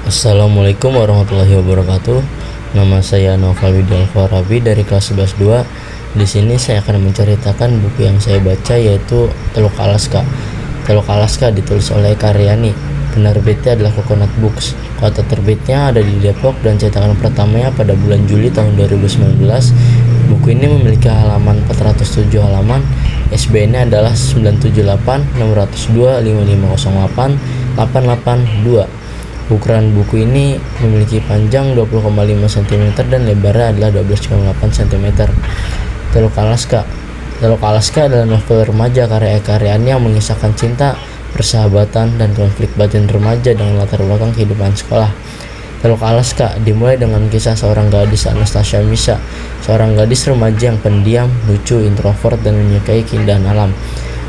Assalamualaikum warahmatullahi wabarakatuh. Nama saya Noval Widyal Farabi dari kelas 11-2. Di sini saya akan menceritakan buku yang saya baca, yaitu Teluk Alaska. Teluk Alaska ditulis oleh Karyani. Penerbitnya adalah Coconut Books. Kota terbitnya ada di Depok dan cetakan pertamanya pada bulan Juli tahun 2019. Buku ini memiliki halaman 407 halaman. ISBN-nya adalah 978 602 5508 882. Ukuran buku ini memiliki panjang 20,5 cm dan lebarnya adalah 12,8 cm. Teluk Alaska. Teluk Alaska adalah novel remaja karya Karyani yang mengisahkan cinta, persahabatan, dan konflik batin remaja dengan latar belakang kehidupan sekolah. Teluk Alaska dimulai dengan kisah seorang gadis, Anastasia Misa, seorang gadis remaja yang pendiam, lucu, introvert, dan menyukai keindahan alam.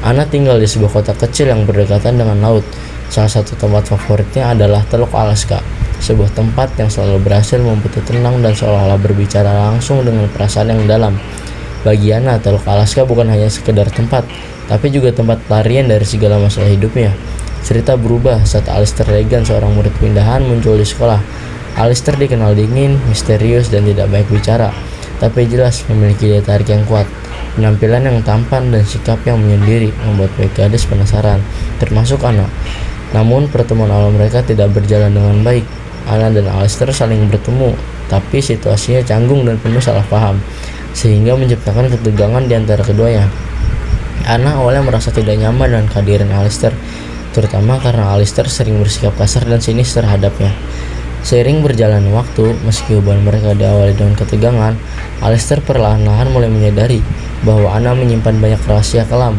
Ana tinggal di sebuah kota kecil yang berdekatan dengan laut. Salah satu tempat favoritnya adalah Teluk Alaska, sebuah tempat yang selalu berhasil membuatnya tenang dan seolah-olah berbicara langsung dengan perasaan yang dalam. Bagi Ana, Teluk Alaska bukan hanya sekedar tempat, tapi juga tempat pelarian dari segala masalah hidupnya. Cerita berubah saat Alistair Regan, seorang murid pindahan, muncul di sekolah. Alistair dikenal dingin, misterius, dan tidak baik bicara, tapi jelas memiliki daya tarik yang kuat. Penampilan yang tampan dan sikap yang menyendiri membuat banyak gadis penasaran, termasuk Ana. Namun pertemuan awal mereka tidak berjalan dengan baik. Ana dan Alistair saling bertemu, tapi situasinya canggung dan penuh salah paham, sehingga menciptakan ketegangan di antara keduanya. Ana awalnya merasa tidak nyaman dengan kehadiran Alistair, terutama karena Alistair sering bersikap kasar dan sinis terhadapnya. Seiring berjalan waktu, meski hubungan mereka diawali dengan ketegangan, Alistair perlahan-lahan mulai menyadari bahwa Ana menyimpan banyak rahasia kelam.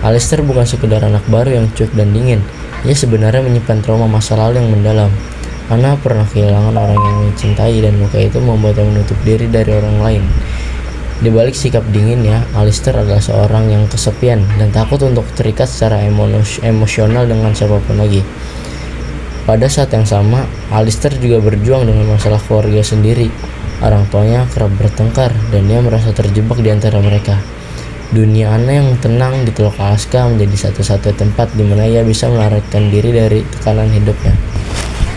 Alistair bukan sekedar anak baru yang cuek dan dingin. Ia sebenarnya menyimpan trauma masa lalu yang mendalam. Ana pernah kehilangan orang yang mencintai, dan luka itu membuatnya menutup diri dari orang lain. Di balik sikap dinginnya, Alistair adalah seorang yang kesepian dan takut untuk terikat secara emosional dengan siapapun lagi. Pada saat yang sama, Alistair juga berjuang dengan masalah keluarga sendiri. Orang tuanya kerap bertengkar dan dia merasa terjebak di antara mereka. Dunia Ana yang tenang di Teluk Alaska menjadi satu-satunya tempat di mana ia bisa melarikan diri dari tekanan hidupnya.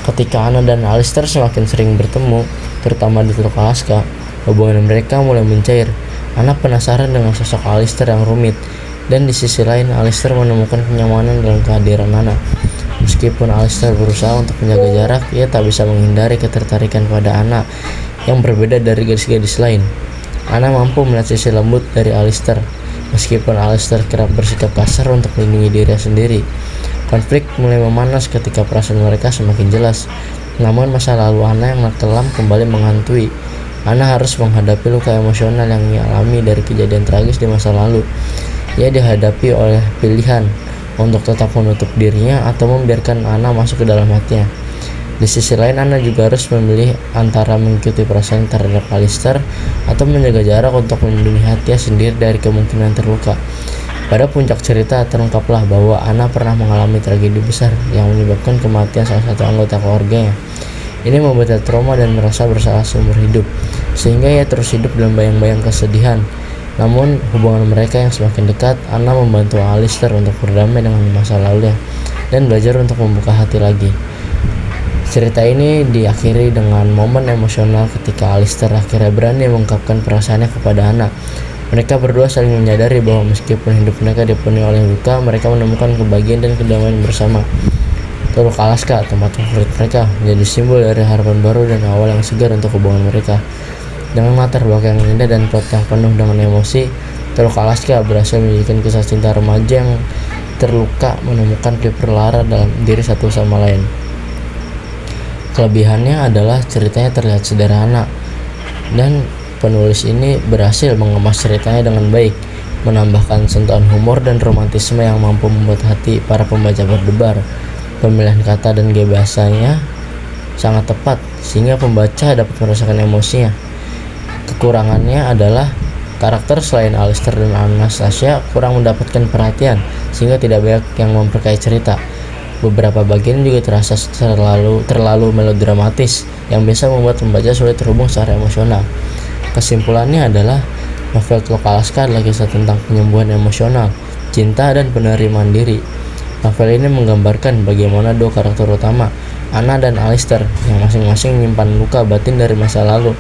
Ketika Ana dan Alistair semakin sering bertemu, terutama di Teluk Alaska, hubungan mereka mulai mencair. Ana penasaran dengan sosok Alistair yang rumit, dan di sisi lain Alistair menemukan kenyamanan dalam kehadiran Ana. Meskipun Alistair berusaha untuk menjaga jarak, ia tak bisa menghindari ketertarikan pada Ana yang berbeda dari gadis-gadis lain. Ana mampu melihat sisi lembut dari Alistair, meskipun Alistair kerap bersikap kasar untuk melindungi dirinya sendiri. Konflik mulai memanas ketika perasaan mereka semakin jelas. Namun masa lalu Ana yang kelam kembali menghantui. Ana harus menghadapi luka emosional yang ia alami dari kejadian tragis di masa lalu. Ia dihadapi oleh pilihan untuk tetap menutup dirinya atau membiarkan Ana masuk ke dalam hatinya. Di sisi lain, Ana juga harus memilih antara mengikuti perasaan terhadap Alistair atau menjaga jarak untuk melindungi hatinya sendiri dari kemungkinan terluka. Pada puncak cerita terungkaplah bahwa Ana pernah mengalami tragedi besar yang menyebabkan kematian salah satu anggota keluarganya. Ini membuatnya trauma dan merasa bersalah seumur hidup, sehingga ia terus hidup dalam bayang-bayang kesedihan. Namun hubungan mereka yang semakin dekat, Ana membantu Alistair untuk berdamai dengan masa lalunya dan belajar untuk membuka hati lagi. Cerita ini diakhiri dengan momen emosional ketika Alistair akhirnya berani mengungkapkan perasaannya kepada Ana. Mereka berdua saling menyadari bahwa meskipun hidup mereka dipenuhi oleh luka, mereka menemukan kebahagiaan dan kedamaian bersama. Teluk Alaska, tempat favorit mereka, menjadi simbol dari harapan baru dan awal yang segar untuk hubungan mereka. Dengan latar belakang yang indah dan plot yang penuh dengan emosi, Teluk Alaska berhasil menjadikan kisah cinta remaja yang terluka menemukan titik lara dalam diri satu sama lain. Kelebihannya adalah ceritanya terlihat sederhana, dan penulis ini berhasil mengemas ceritanya dengan baik, menambahkan sentuhan humor dan romantisme yang mampu membuat hati para pembaca berdebar. Pemilihan kata dan gaya bahasanya sangat tepat, sehingga pembaca dapat merasakan emosinya. Kekurangannya adalah karakter selain Alistair dan Anastasia kurang mendapatkan perhatian, sehingga tidak banyak yang memperkaya cerita. Beberapa bagian juga terasa terlalu melodramatis yang bisa membuat pembaca sulit terhubung secara emosional. Kesimpulannya adalah novel Teluk Alaska adalah kisah tentang penyembuhan emosional, cinta, dan penerimaan diri. Novel ini menggambarkan bagaimana dua karakter utama, Anna dan Alistair, yang masing-masing menyimpan luka batin dari masa lalu,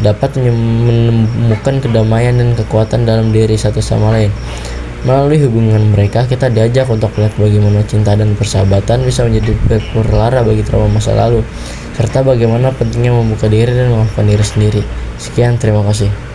dapat menemukan kedamaian dan kekuatan dalam diri satu sama lain. Melalui hubungan mereka, kita diajak untuk melihat bagaimana cinta dan persahabatan bisa menjadi perlara bagi trauma masa lalu, serta bagaimana pentingnya membuka diri dan memaafkan diri sendiri. Sekian, terima kasih.